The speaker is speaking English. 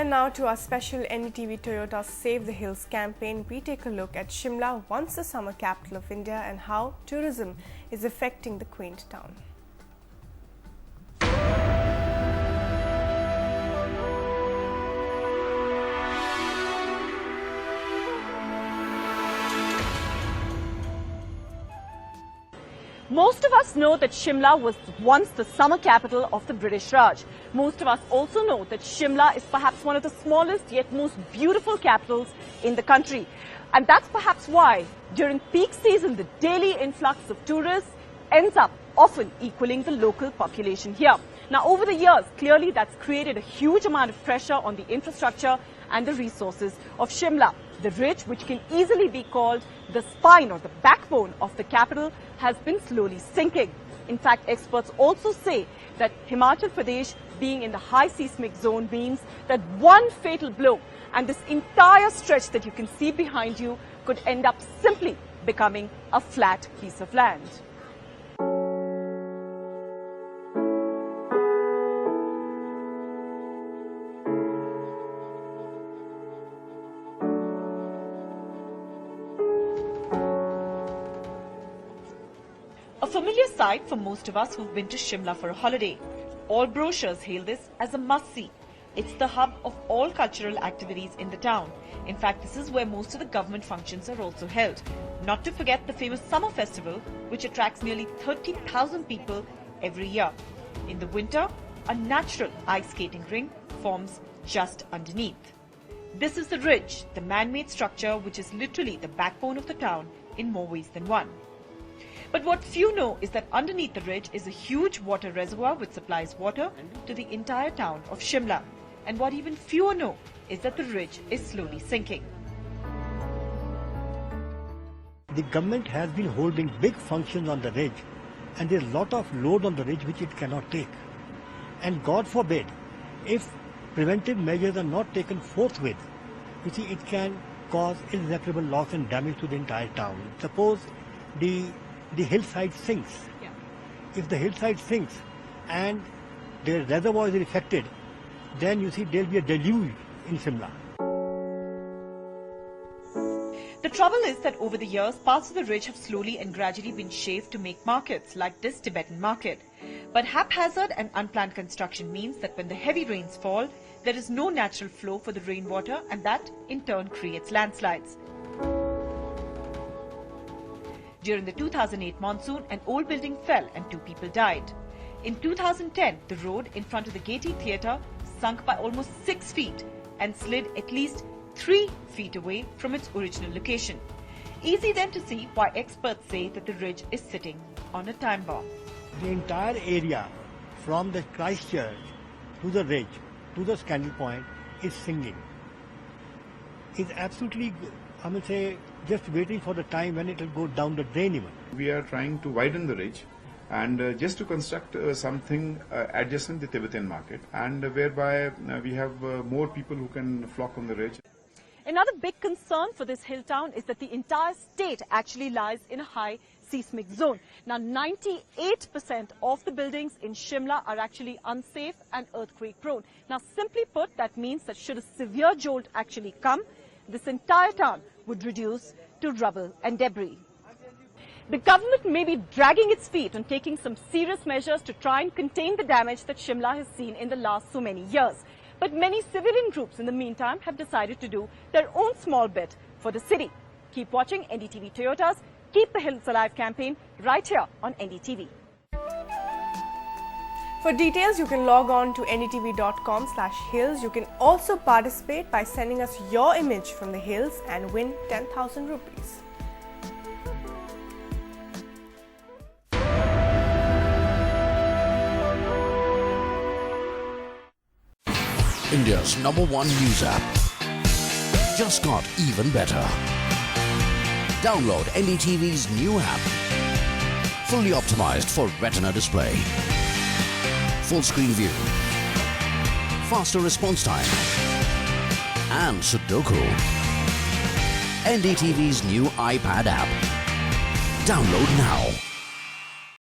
And now to our special NDTV Toyota Save the Hills campaign, we take a look at Shimla, once the summer capital of India, and how tourism is affecting the quaint town. Most of us know that Shimla was once the summer capital of the British Raj. Most of us also know that Shimla is perhaps one of the smallest yet most beautiful capitals in the country. And that's perhaps why during peak season the daily influx of tourists ends up often equaling the local population here. Now over the years, clearly that's created a huge amount of pressure on the infrastructure and the resources of Shimla. The ridge, which can easily be called the spine or the backbone of the capital, has been slowly sinking. In fact, experts also say that Himachal Pradesh being in the high seismic zone means that one fatal blow and this entire stretch that you can see behind you could end up simply becoming a flat piece of land. A familiar sight for most of us who've been to Shimla for a holiday. All brochures hail this as a must-see. It's the hub of all cultural activities in the town. In fact, this is where most of the government functions are also held. Not to forget the famous summer festival, which attracts nearly 30,000 people every year. In the winter, a natural ice skating rink forms just underneath. This is the ridge, the man-made structure which is literally the backbone of the town in more ways than one. But what few know is that underneath the ridge is a huge water reservoir which supplies water to the entire town of Shimla. And what even fewer know is that the ridge is slowly sinking. The government has been holding big functions on the ridge, and there's a lot of load on the ridge which it cannot take. And God forbid, if preventive measures are not taken forthwith, you see, it can cause irreparable loss and damage to the entire town. Suppose the hillside sinks. Yeah. If the hillside sinks and the reservoir is affected, then you see there'll be a deluge in Shimla. The trouble is that over the years, parts of the ridge have slowly and gradually been shaved to make markets, like this Tibetan market. But haphazard and unplanned construction means that when the heavy rains fall, there is no natural flow for the rainwater, and that in turn creates landslides. During the 2008 monsoon, an old building fell and 2 people died. In 2010, the road in front of the Gaiety Theatre sunk by almost 6 feet and slid at least 3 feet away from its original location. Easy then to see why experts say that the ridge is sitting on a time bomb. The entire area from the Christchurch to the ridge to the Scandal Point is sinking. It's absolutely, I would say, just waiting for the time when it will go down the drain even. We are trying to widen the ridge and just to construct something adjacent the Tibetan market, and whereby we have more people who can flock on the ridge. Another big concern for this hill town is that the entire state actually lies in a high seismic zone. Now 98% of the buildings in Shimla are actually unsafe and earthquake prone. Now simply put, that means that should a severe jolt actually come, this entire town would reduce to rubble and debris. The government may be dragging its feet on taking some serious measures to try and contain the damage that Shimla has seen in the last so many years. But many civilian groups in the meantime have decided to do their own small bit for the city. Keep watching NDTV Toyota's Keep the Hills Alive campaign right here on NDTV. For details, you can log on to ndtv.com/hills. You can also participate by sending us your image from the hills and win 10,000 rupees. India's #1 news app just got even better. Download NDTV's new app. Fully optimized for retina display. Full screen view. Faster response time. And Sudoku. NDTV's new iPad app. Download now.